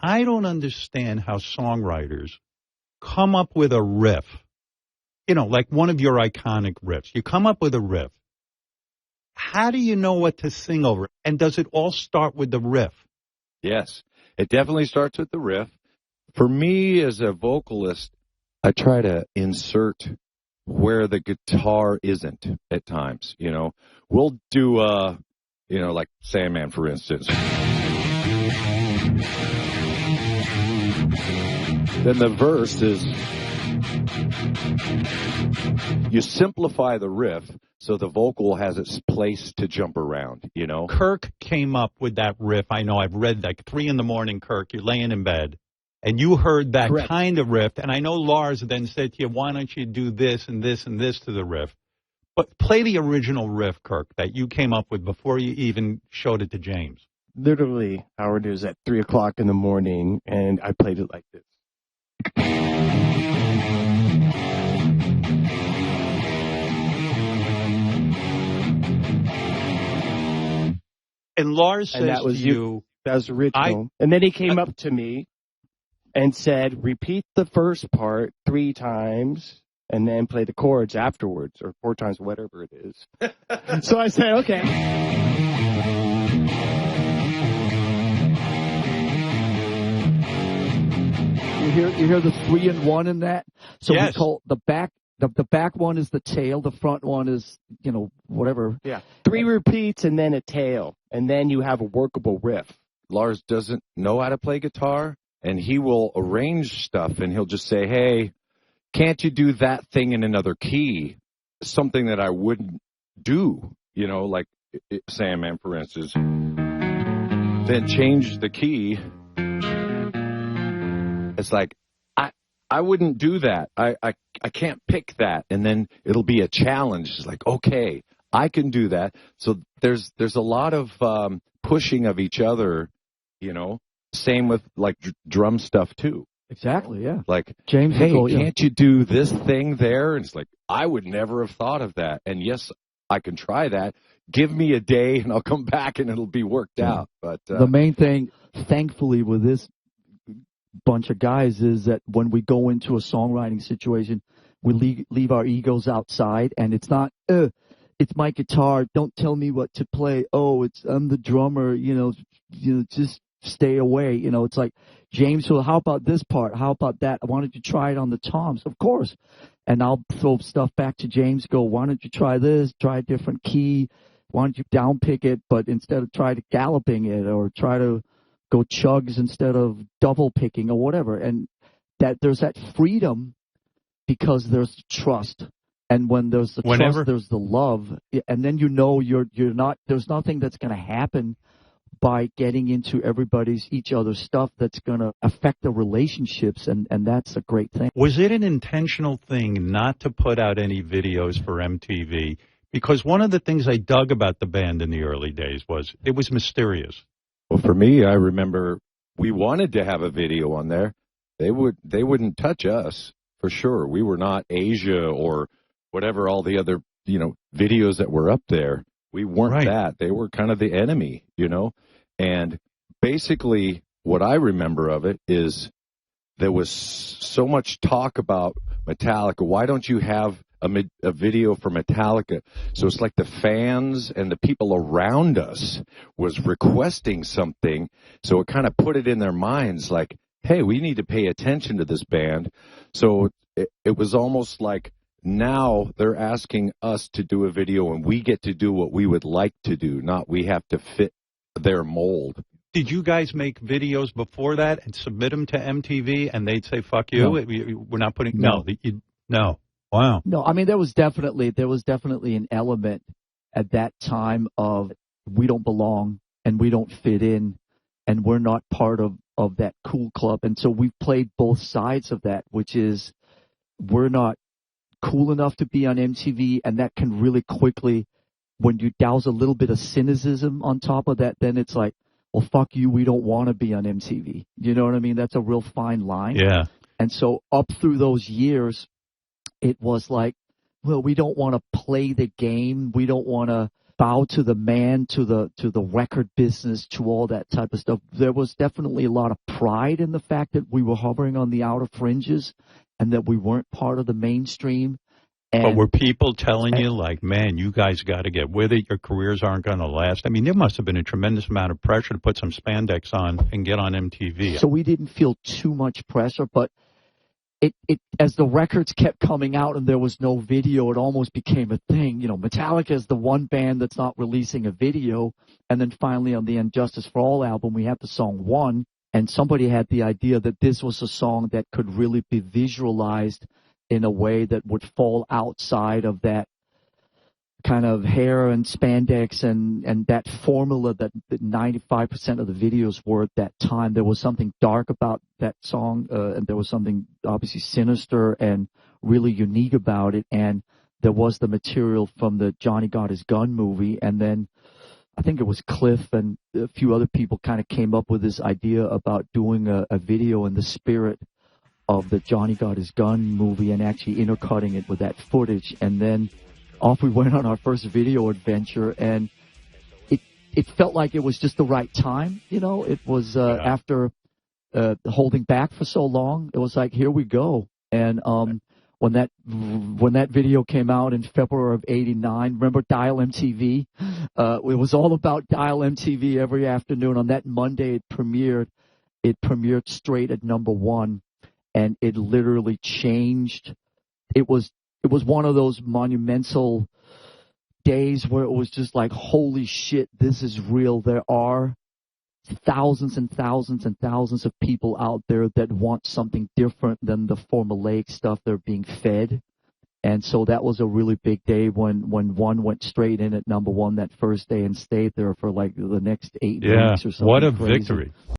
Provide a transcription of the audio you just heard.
I don't understand how songwriters come up with a riff, you know, like one of your iconic riffs. You come up with a riff. How do you know what to sing over it? And does it all start with the riff? Yes, it definitely starts with the riff. For me as a vocalist, I try to insert where the guitar isn't at times. You know, we'll do, you know, like Sandman, for instance. Then the verse is, you simplify the riff so the vocal has its place to jump around, you know? Kirk came up with that riff. I know I've read like 3 a.m, Kirk, you're laying in bed, and you heard that Correct. kind of riff. And I know Lars then said to you, why don't you do this and this and this to the riff? But play the original riff, Kirk, that you came up with before you even showed it to James. Literally, Howard, it was at 3 o'clock in the morning, and I played it like this. And Lars says And that was to you, that was original. And then he came up to me and said, repeat the first part 3 times and then play the chords afterwards, or 4 times, whatever it is. So I said, okay. You hear the 3 and 1 in that? So Yes. we call the back one is the tail, the front one is, you know, whatever. Yeah. 3 repeats and then a tail. And then you have a workable riff. Lars doesn't know how to play guitar, and he will arrange stuff, and he'll just say, hey, can't you do that thing in another key? Something that I wouldn't do, you know, like Sandman, for instance. Then change the key. It's like, I wouldn't do that. I can't pick that. And then it'll be a challenge. It's like, okay, I can do that. So there's a lot of pushing of each other, you know. Same with like drum stuff too. Exactly, yeah. Like, James, hey, yeah. can't you do this thing there? And it's like, I would never have thought of that. And yes, I can try that. Give me a day and I'll come back and it'll be worked out. But the main thing, thankfully, with this bunch of guys is that when we go into a songwriting situation, we leave our egos outside, and it's not, it's my guitar, don't tell me what to play. Oh, I'm the drummer, you know, just stay away. You know, it's like, James, well, how about this part? How about that? Why don't you try it on the toms? Of course. And I'll throw stuff back to James, go, why don't you try this? Try a different key. Why don't you downpick it, but instead of try to galloping it, or try to go chugs instead of double picking or whatever. And that there's that freedom because there's trust. And when there's the trust, there's the love. And then you know you're not, there's nothing that's going to happen by getting into each other's stuff that's going to affect the relationships, and that's a great thing. Was it an intentional thing not to put out any videos for MTV? Because one of the things I dug about the band in the early days was it was mysterious. well, for me, I remember we wanted to have a video on there. They wouldn't touch us for sure. We were not Asia or whatever all the other, you know, videos that were up there. We weren't that. They were kind of the enemy, you know. And basically what I remember of it is there was so much talk about Metallica. Why don't you have a video for Metallica? So it's like the fans and the people around us was requesting something. So it kind of put it in their minds like, hey, we need to pay attention to this band. So it was almost like now they're asking us to do a video and we get to do what we would like to do, not we have to fit their mold. Did you guys make videos before that and submit them to MTV and they'd say, fuck you? No. We're not putting, no. Wow. No, I mean, there was definitely an element at that time of we don't belong and we don't fit in and we're not part of that cool club. And so we've played both sides of that, which is we're not cool enough to be on MTV, and that can really quickly, when you douse a little bit of cynicism on top of that, then it's like, well, fuck you, we don't want to be on MTV. You know what I mean? That's a real fine line. Yeah. And so up through those years, it was like, well, we don't want to play the game. We don't want to bow to the man, to the record business, to all that type of stuff. There was definitely a lot of pride in the fact that we were hovering on the outer fringes and that we weren't part of the mainstream. But were people telling you, like, man, you guys got to get with it, your careers aren't going to last? I mean, there must have been a tremendous amount of pressure to put some spandex on and get on MTV. So we didn't feel too much pressure, but it as the records kept coming out and there was no video, it almost became a thing. You know, Metallica is the one band that's not releasing a video, and then finally on the Injustice for All album, we had the song One, and somebody had the idea that this was a song that could really be visualized in a way that would fall outside of that kind of hair and spandex and that formula that 95% of the videos were at that time. There was something dark about that song, and there was something obviously sinister and really unique about it. And there was the material from the Johnny Got His Gun movie, and then I think it was Cliff and a few other people kind of came up with this idea about doing a video in the spirit of the Johnny Got His Gun movie and actually intercutting it with that footage. And then off we went on our first video adventure, and it felt like it was just the right time. You know, it was after holding back for so long, it was like, here we go. And when that video came out in February of '89, remember Dial MTV? It was all about Dial MTV every afternoon. On that Monday it premiered straight at #1. And it literally changed. It was one of those monumental days where it was just like, holy shit, this is real. There are thousands and thousands and thousands of people out there that want something different than the formulaic stuff they're being fed. And so that was a really big day when One went straight in at #1 that first day and stayed there for like the next 8 weeks or something. What a crazy. victory.